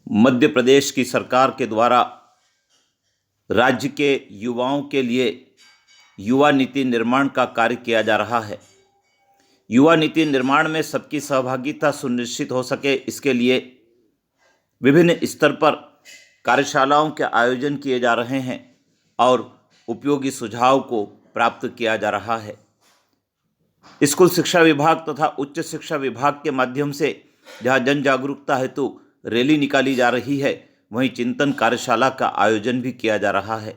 मध्य प्रदेश की सरकार के द्वारा राज्य के युवाओं के लिए युवा नीति निर्माण का कार्य किया जा रहा है। युवा नीति निर्माण में सबकी सहभागिता सुनिश्चित हो सके, इसके लिए विभिन्न स्तर पर कार्यशालाओं के आयोजन किए जा रहे हैं और उपयोगी सुझाव को प्राप्त किया जा रहा है। स्कूल शिक्षा विभाग तथा उच्च शिक्षा विभाग के माध्यम से जहां जन जागरूकता हेतु रैली निकाली जा रही है, वहीं चिंतन कार्यशाला का आयोजन भी किया जा रहा है।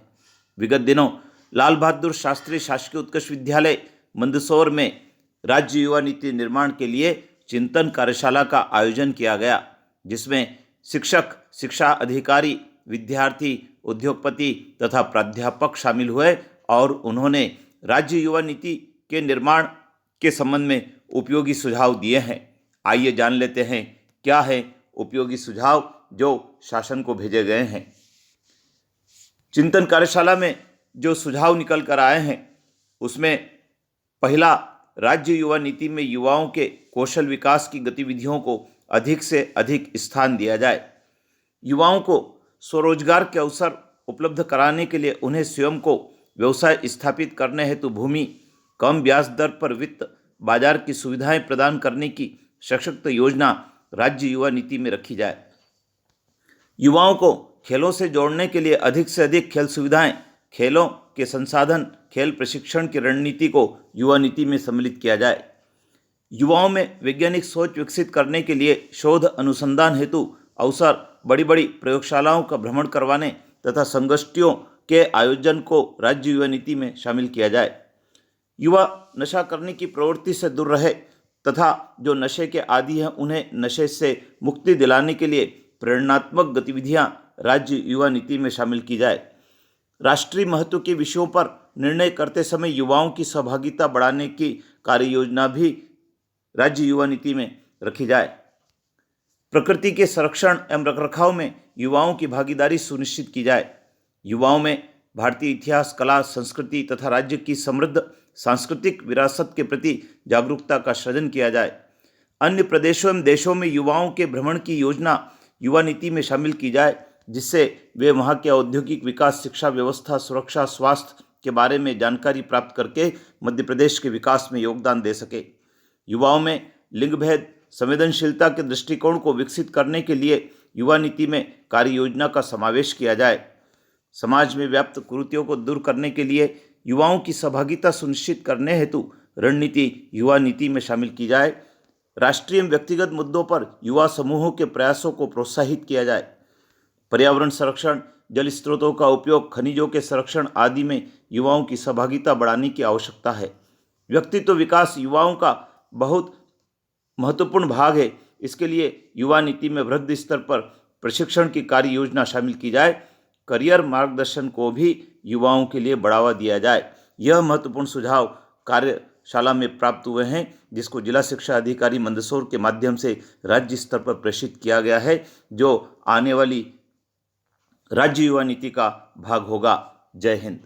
विगत दिनों लाल बहादुर शास्त्री शासकीय उत्कृष्ट विद्यालय मंदसौर में राज्य युवा नीति निर्माण के लिए चिंतन कार्यशाला का आयोजन किया गया, जिसमें शिक्षक, शिक्षा अधिकारी, विद्यार्थी, उद्योगपति तथा प्राध्यापक शामिल हुए और उन्होंने राज्य युवा नीति के निर्माण के संबंध में उपयोगी सुझाव दिए हैं। आइए जान लेते हैं क्या है उपयोगी सुझाव जो शासन को भेजे गए हैं। चिंतन कार्यशाला में जो सुझाव निकल कर आए हैं, उसमें पहला, राज्य युवा नीति में युवाओं के कौशल विकास की गतिविधियों को अधिक से अधिक स्थान दिया जाए। युवाओं को स्वरोजगार के अवसर उपलब्ध कराने के लिए उन्हें स्वयं को व्यवसाय स्थापित करने हेतु भूमि, कम ब्याज दर पर वित्त बाजार की सुविधाएं प्रदान करने की सशक्त योजना राज्य युवा नीति में रखी जाए। युवाओं को खेलों से जोड़ने के लिए अधिक से अधिक खेल सुविधाएं, खेलों के संसाधन, खेल प्रशिक्षण की रणनीति को युवा नीति में सम्मिलित किया जाए। युवाओं में वैज्ञानिक सोच विकसित करने के लिए शोध अनुसंधान हेतु अवसर, बड़ी बड़ी प्रयोगशालाओं का भ्रमण करवाने तथा संगोष्ठियों के आयोजन को राज्य युवा नीति में शामिल किया जाए। युवा नशा करने की प्रवृत्ति से दूर रहे तथा जो नशे के आदी हैं उन्हें नशे से मुक्ति दिलाने के लिए प्रेरणात्मक गतिविधियां राज्य युवा नीति में शामिल की जाए। राष्ट्रीय महत्व के विषयों पर निर्णय करते समय युवाओं की सहभागिता बढ़ाने की कार्य योजना भी राज्य युवा नीति में रखी जाए। प्रकृति के संरक्षण एवं रखरखाव में युवाओं की भागीदारी सुनिश्चित की जाए। युवाओं में भारतीय इतिहास, कला, संस्कृति तथा राज्य की समृद्ध सांस्कृतिक विरासत के प्रति जागरूकता का सृजन किया जाए। अन्य प्रदेशों एवं देशों में युवाओं के भ्रमण की योजना युवा नीति में शामिल की जाए, जिससे वे वहां के औद्योगिक विकास, शिक्षा व्यवस्था, सुरक्षा, स्वास्थ्य के बारे में जानकारी प्राप्त करके मध्य प्रदेश के विकास में योगदान दे सके। युवाओं में लिंग भेद संवेदनशीलता के दृष्टिकोण को विकसित करने के लिए युवा नीति में कार्य योजना का समावेश किया जाए। समाज में व्याप्त कुरीतियों को दूर करने के लिए युवाओं की सहभागिता सुनिश्चित करने हेतु रणनीति युवा नीति में शामिल की जाए। राष्ट्रीय एवं व्यक्तिगत मुद्दों पर युवा समूहों के प्रयासों को प्रोत्साहित किया जाए। पर्यावरण संरक्षण, जल स्रोतों का उपयोग, खनिजों के संरक्षण आदि में युवाओं की सहभागिता बढ़ाने की आवश्यकता है। व्यक्तित्व विकास युवाओं का बहुत महत्वपूर्ण भाग है। इसके लिए युवा नीति में वृहद स्तर पर प्रशिक्षण की कार्य योजना शामिल की जाए। करियर मार्गदर्शन को भी युवाओं के लिए बढ़ावा दिया जाए। यह महत्वपूर्ण सुझाव कार्यशाला में प्राप्त हुए हैं, जिसको जिला शिक्षा अधिकारी मंदसौर के माध्यम से राज्य स्तर पर प्रेषित किया गया है, जो आने वाली राज्य युवा नीति का भाग होगा। जय हिंद।